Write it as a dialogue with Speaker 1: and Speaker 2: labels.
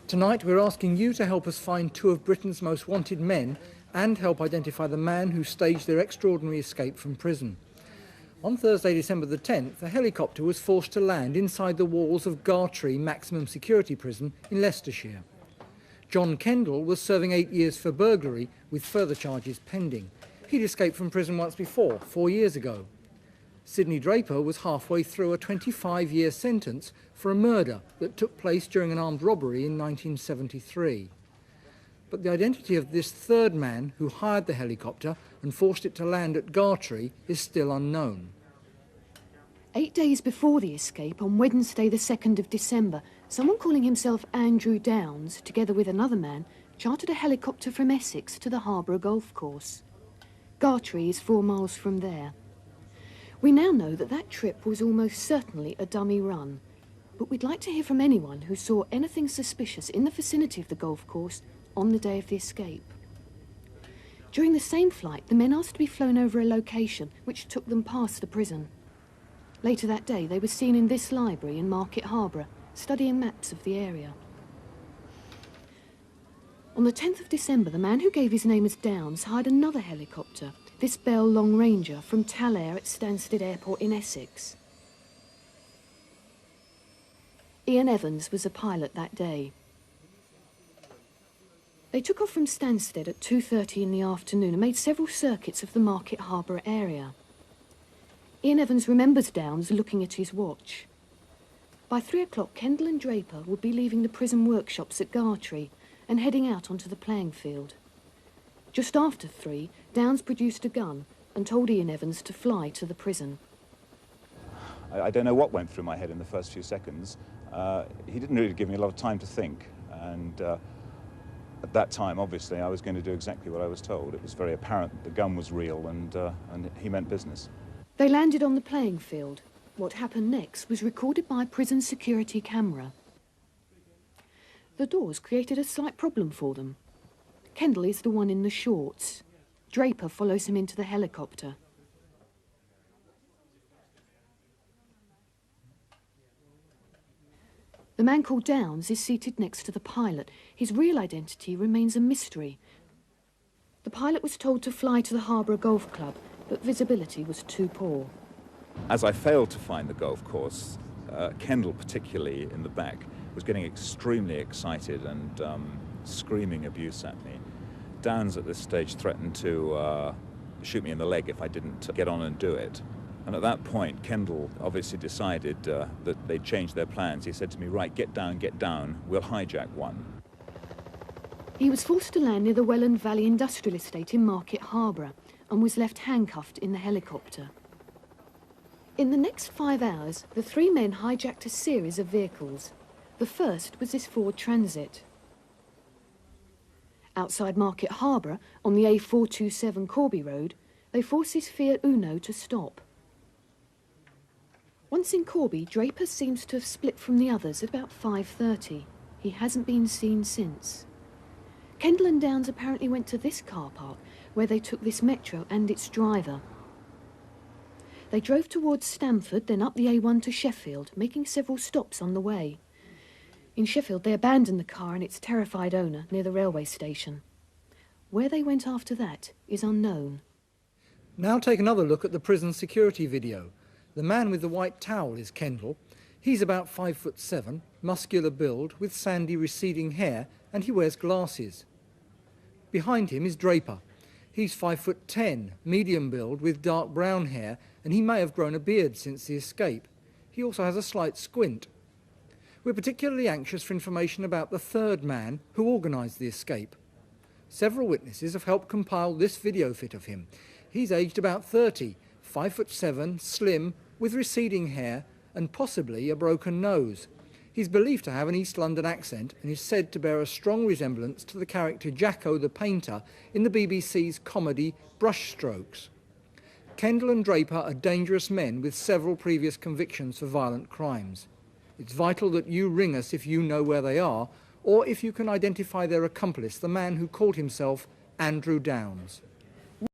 Speaker 1: Tonight we're asking you to help us find two of Britain's most wanted men and help identify the man who staged their extraordinary escape from prison. On Thursday, December the 10th, a helicopter was forced to land inside the walls of Gartree Maximum Security Prison in Leicestershire. John Kendall was serving 8 years for burglary with further charges pending. He'd escaped from prison once before, 4 years ago. Sidney Draper was halfway through a 25-year sentence for a murder that took place during an armed robbery in 1973. But the identity of this third man who hired the helicopter and forced it to land at Gartree is still unknown.
Speaker 2: 8 days before the escape, on Wednesday the 2nd of December, someone calling himself Andrew Downs, together with another man, chartered a helicopter from Essex to the Harborough golf course. Gartree is 4 miles from there. We now know that that trip was almost certainly a dummy run, but we'd like to hear from anyone who saw anything suspicious in the vicinity of the golf course on the day of the escape. During the same flight, the men asked to be flown over a location which took them past the prison. Later that day, they were seen in this library in Market Harborough, studying maps of the area. On the 10th of December, the man who gave his name as Downs hired another helicopter, this Bell Long Ranger, from Talair at Stansted Airport in Essex. Ian Evans was a pilot that day. They took off from Stansted at 2:30 in the afternoon and made several circuits of the Market Harborough area. Ian Evans remembers Downs looking at his watch. By 3 o'clock, Kendall and Draper would be leaving the prison workshops at Gartree and heading out onto the playing field. Just after 3, Downs produced a gun and told Ian Evans to fly to the prison.
Speaker 3: I don't know what went through my head in the first few seconds. He didn't really give me a lot of time to think, and at that time, obviously, I was going to do exactly what I was told. It was very apparent that the gun was real and he meant business.
Speaker 2: They landed on the playing field. What happened next was recorded by a prison security camera. The doors created a slight problem for them. Kendall is the one in the shorts. Draper follows him into the helicopter. The man called Downs is seated next to the pilot. His real identity remains a mystery. The pilot was told to fly to the Harborough Golf Club, but visibility was too poor.
Speaker 3: As I failed to find the golf course, Kendall, particularly in the back, was getting extremely excited and screaming abuse at me. Downs at this stage threatened to shoot me in the leg if I didn't get on and do it. And at that point, Kendall obviously decided that they'd changed their plans. He said to me, "Right, get down, we'll hijack one."
Speaker 2: He was forced to land near the Welland Valley Industrial Estate in Market Harborough and was left handcuffed in the helicopter. In the next 5 hours, the 3 men hijacked a series of vehicles. The first was this Ford Transit. Outside Market Harborough, on the A427 Corby Road, they forced his Fiat Uno to stop. Once in Corby, Draper seems to have split from the others at about 5:30. He hasn't been seen since. Kendall and Downs apparently went to this car park, where they took this metro and its driver. They drove towards Stamford, then up the A1 to Sheffield, making several stops on the way. In Sheffield, they abandoned the car and its terrified owner near the railway station. Where they went after that is unknown.
Speaker 1: Now take another look at the prison security video. The man with the white towel is Kendall. He's about 5'7", muscular build, with sandy receding hair, and he wears glasses. Behind him is Draper. He's 5'10", medium build, with dark brown hair, and he may have grown a beard since the escape. He also has a slight squint. We're particularly anxious for information about the third man who organised the escape. Several witnesses have helped compile this video fit of him. He's aged about 30, 5'7", slim, with receding hair and possibly a broken nose. He's believed to have an East London accent and is said to bear a strong resemblance to the character Jacko the Painter in the BBC's comedy Brushstrokes. Kendall and Draper are dangerous men with several previous convictions for violent crimes. It's vital that you ring us if you know where they are, or if you can identify their accomplice, the man who called himself Andrew Downs.